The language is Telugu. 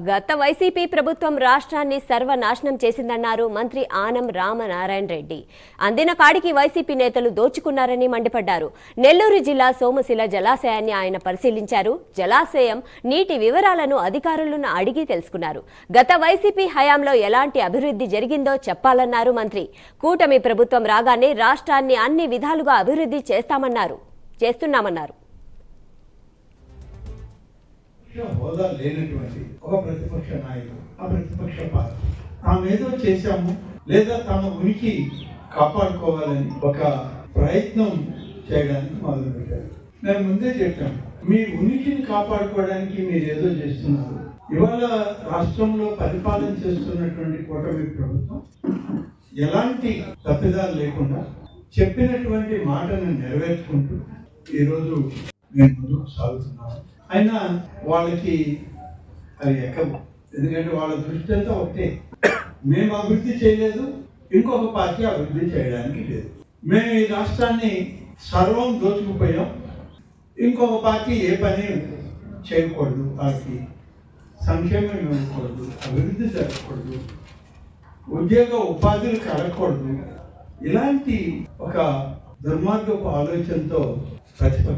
గత వైసీపీ ప్రభుత్వం రాష్ట్రాన్ని సర్వనాశనం చేసిందన్నారు మంత్రి ఆనం రామనారాయణ రెడ్డి. అందిన కాడికి వైసీపీ నేతలు దోచుకున్నారని మండిపడ్డారు. నెల్లూరు జిల్లా సోమశిల జలాశయాన్ని ఆయన పరిశీలించారు. జలాశయం నీటి వివరాలను అధికారులను అడిగి తెలుసుకున్నారు. గత వైసీపీ హయాంలో ఎలాంటి అభివృద్ధి జరిగిందో చెప్పాలన్నారు మంత్రి. కూటమి ప్రభుత్వం రాగానే రాష్ట్రాన్ని అన్ని విధాలుగా అభివృద్ధి చేస్తున్నామన్నారు. హోదా లేనటువంటి ఒక ప్రతిపక్ష నాయకుడు, ఆ ప్రతిపక్ష పార్టీ తామేదో చేశాము లేదా తమ ఉనికి కాపాడుకోవాలని ఒక ప్రయత్నం చేయడానికి మొదలుపెట్టారు. నేను ముందే చెప్పాను, మీ ఉనికిని కాపాడుకోవడానికి మీరు ఏదో చేస్తున్నారు. ఇవాళ రాష్ట్రంలో పరిపాలన చేస్తున్నటువంటి కూటమి ప్రభుత్వం ఎలాంటి తప్పిదాలు లేకుండా చెప్పినటువంటి మాటను నెరవేర్చుకుంటూ ఈరోజు నేను ముందుకు సాగుతున్నాను. అయినా వాళ్ళకి అది ఎక్కదు, ఎందుకంటే వాళ్ళ దృష్టి అంతా ఒకటే. మేము అభివృద్ధి చేయలేదు, ఇంకొక పార్టీ అభివృద్ధి చేయడానికి లేదు. మేము ఈ రాష్ట్రాన్ని సర్వం దోచుకుపోయాం, ఇంకొక పార్టీ ఏ పని చేయకూడదు, వాళ్ళకి సంక్షేమం ఇవ్వకూడదు, అభివృద్ధి జరగకూడదు, ఉద్యోగ ఉపాధులు కలగకూడదు. ఇలాంటి ఒక దుర్మార్గపు ఆలోచనతో ప్రతిపక్ష